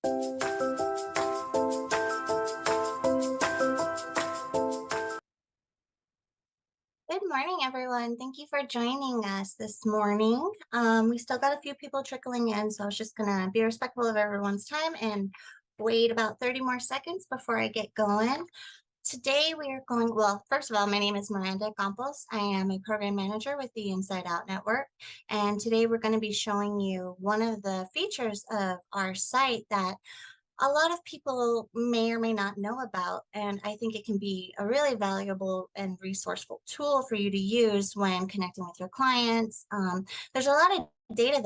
Good morning, everyone. Thank you for joining us this morning. We still got a few people trickling in, so I was just gonna be respectful of everyone's time and wait about 30 more seconds before I get going. Today we are going, well, first of all, my name is Miranda Campos. I am a program manager with the Inside Out Network. And today we're going to be showing you one of the features of our site that a lot of people may or may not know about, and I think it can be a really valuable and resourceful tool for you to use when connecting with your clients. There's a lot of data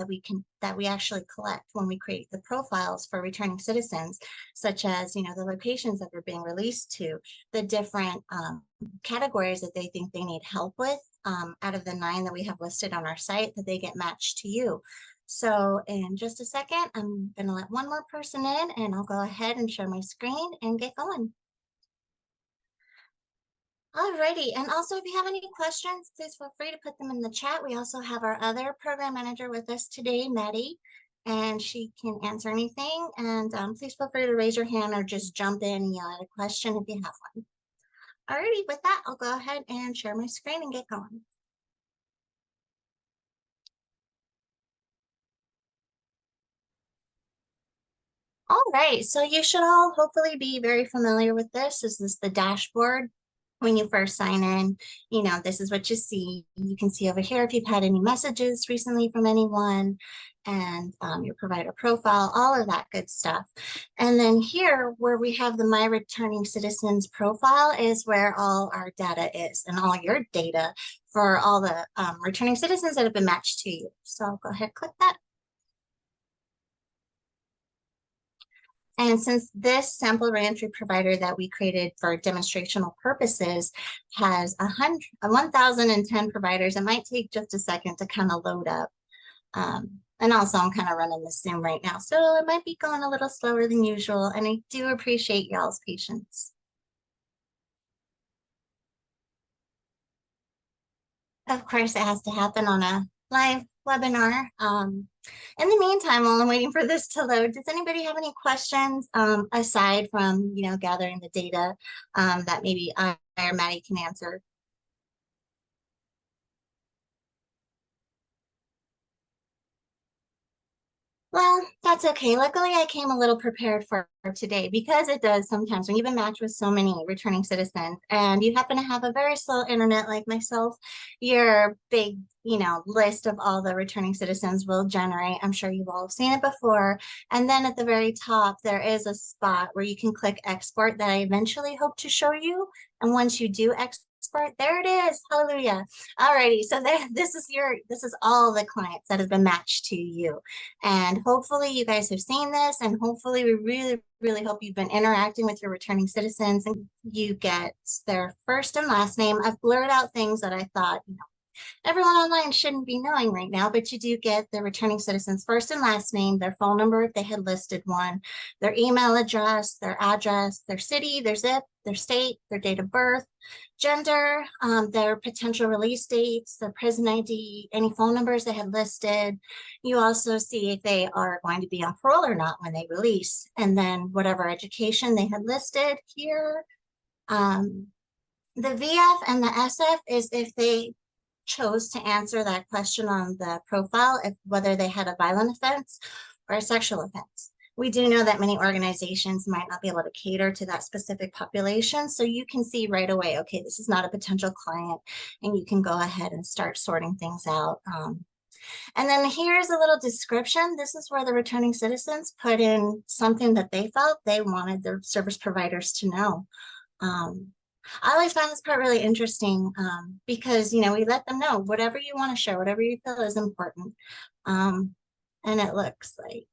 that we actually collect when we create the profiles for returning citizens, such as the locations that they're being released to, the different categories that they think they need help with. Out of the 9 that we have listed on our site, that they get matched to you. So in just a second, I'm going to let one more person in and I'll go ahead and share my screen and get going. Alrighty, and also if you have any questions, please feel free to put them in the chat. We also have our other program manager with us today, Maddie, and she can answer anything. And please feel free to raise your hand or just jump in and yell out a question if you have one. Alrighty, with that, I'll go ahead and share my screen and get going. All right, so you should all hopefully be very familiar with this. This is the dashboard. When you first sign in, this is what you see. You can see over here if you've had any messages recently from anyone, and your provider profile, all of that good stuff. And then here where we have the My Returning Citizens profile is where all our data is, and all your data for all the returning citizens that have been matched to you. So I'll go ahead and click that. And since this sample reentry provider that we created for demonstrational purposes has 1,010 providers, it might take just a second to kind of load up. And also I'm kind of running the Zoom right now, so it might be going a little slower than usual, and I do appreciate y'all's patience. Of course, it has to happen on a live webinar. In the meantime, while I'm waiting for this to load, does anybody have any questions aside from, gathering the data that maybe I or Maddie can answer? Well, that's okay. Luckily, I came a little prepared for today, because it does sometimes when you've been matched with so many returning citizens and you happen to have a very slow internet like myself, your big, list of all the returning citizens will generate. I'm sure you've all seen it before. And then at the very top, there is a spot where you can click export that I eventually hope to show you. And once you do export, there it is. Hallelujah. Alrighty. So this is all the clients that have been matched to you. And hopefully you guys have seen this, and hopefully we really, really hope you've been interacting with your returning citizens and you get their first and last name. I've blurred out things that I thought, everyone online shouldn't be knowing right now, but you do get the returning citizen's first and last name, their phone number if they had listed one, their email address, their city, their zip, their state, their date of birth, gender, their potential release dates, their prison ID, any phone numbers they had listed. You also see if they are going to be on parole or not when they release, and then whatever education they had listed here. The VF and the SF is if they chose to answer that question on the profile, whether they had a violent offense or a sexual offense. We do know that many organizations might not be able to cater to that specific population. So you can see right away, okay, this is not a potential client, and you can go ahead and start sorting things out. And then here's a little description. This is where the returning citizens put in something that they felt they wanted their service providers to know. I always find this part really interesting because, we let them know whatever you want to share, whatever you feel is important. And it looks like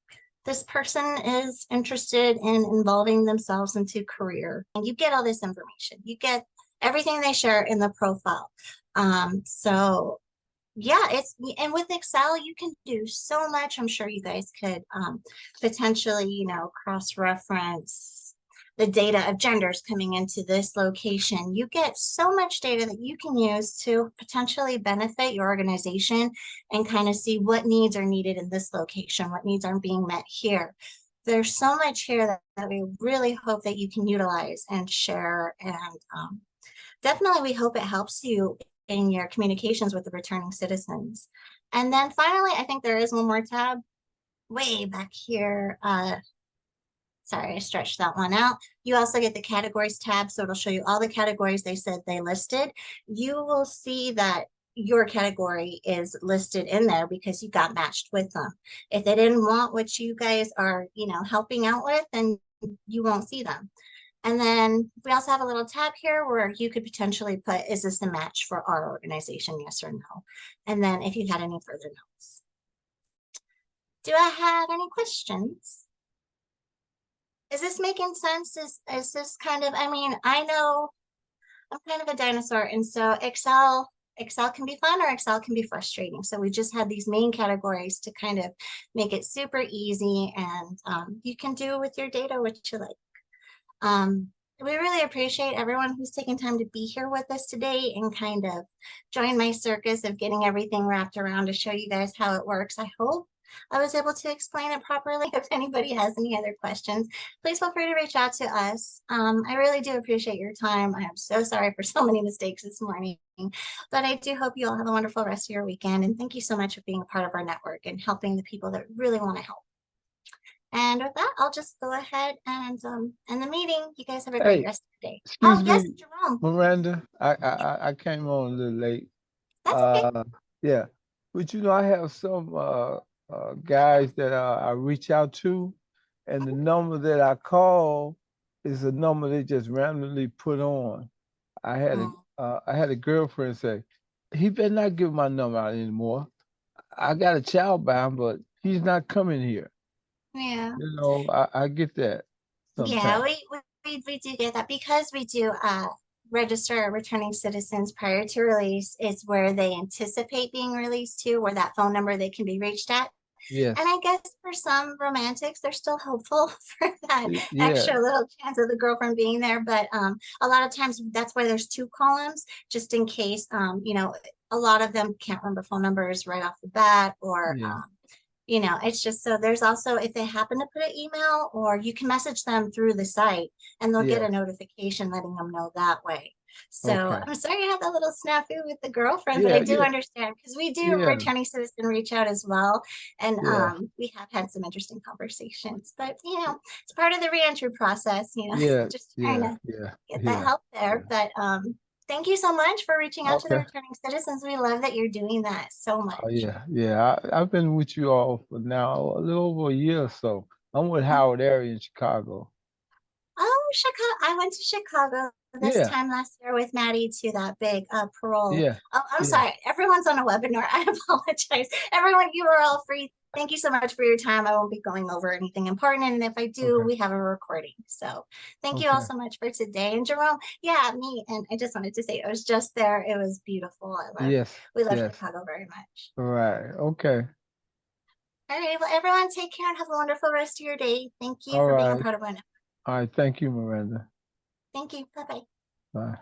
this person is interested in involving themselves into career. And you get all this information. You get everything they share in the profile. So yeah, and with Excel, you can do so much. I'm sure you guys could potentially, cross-reference the data of genders coming into this location. You get so much data that you can use to potentially benefit your organization and kind of see what needs are needed in this location, what needs aren't being met here. there's so much here that we really hope that you can utilize and share. And definitely, we hope it helps you in your communications with the returning citizens. And then finally, I think there is one more tab way back here. Sorry, I stretched that one out. You also get the categories tab, so it'll show you all the categories they said they listed. You will see that your category is listed in there because you got matched with them. If they didn't want what you guys are, helping out with, then you won't see them. And then we also have a little tab here where you could potentially put, is this a match for our organization, yes or no? And then if you had any further notes. Do I have any questions? Is this making sense? Is this kind of, I know I'm kind of a dinosaur, and so Excel can be fun or Excel can be frustrating. So we just had these main categories to kind of make it super easy, and you can do with your data what you like. We really appreciate everyone who's taking time to be here with us today and kind of join my circus of getting everything wrapped around to show you guys how it works. I hope I was able to explain it properly. If anybody has any other questions, please feel free to reach out to us. I really do appreciate your time. I am so sorry for so many mistakes this morning, but I do hope you all have a wonderful rest of your weekend. And thank you so much for being a part of our network and helping the people that really want to help. And with that, I'll just go ahead and end the meeting. You guys have a great Hey, rest of the day. excuse Oh, yes, me, Jerome. Miranda. Yes, I came on a little late. that's okay. Uh, yeah, but I have some guys that I reach out to, and the Mhm. number that I call is a number they just randomly put on. Oh, I had a girlfriend say, he better not give my number out anymore. I got a child bound, but he's not coming here. yeah. I get that Yeah, sometimes. we do get that because we do register returning citizens prior to release is where they anticipate being released to, where that phone number they can be reached at. And Yes. I guess for some romantics, they're still hopeful for that Yeah. extra little chance of the girlfriend being there. But a lot of times that's why there's two columns, just in case, a lot of them can't remember phone numbers right off the bat, or Yeah. it's just so there's also if they happen to put an email, or you can message them through the site and they'll get a Yes. notification letting them know that way. So Okay. I'm sorry you had that little snafu with the girlfriend, but I Yeah. do Yeah. understand because we do Yeah. returning citizen reach out as well. And Yeah. we have had some interesting conversations, but it's part of the reentry process, Yeah. just trying Yeah. to Yeah. get that Yeah. help there. Yeah. But thank you so much for reaching out to the Okay. returning citizens. We love that you're doing that so Oh much. yeah. Yeah. I've been with you all for now a little over a year or so. I'm with Howard area in Chicago. Oh, Chicago. I went to Chicago this Yeah. time last year with Maddie to that big parole. Yeah. Oh, I'm Yeah. sorry. Everyone's on a webinar. I apologize. Everyone, you are all free. Thank you so much for your time. I won't be going over anything important. And if I do, Okay. we have a recording. So thank you all Okay. so much for today. And Jerome, yeah, me. And I just wanted to say I was just there. It was beautiful. Yes. We love Yes. Chicago very much. All right. Okay. All right. Well, everyone, take care and have a wonderful rest of your day. Thank you All for being a right. part of our network. All right. Thank you, Miranda. Thank you. Bye bye. Bye.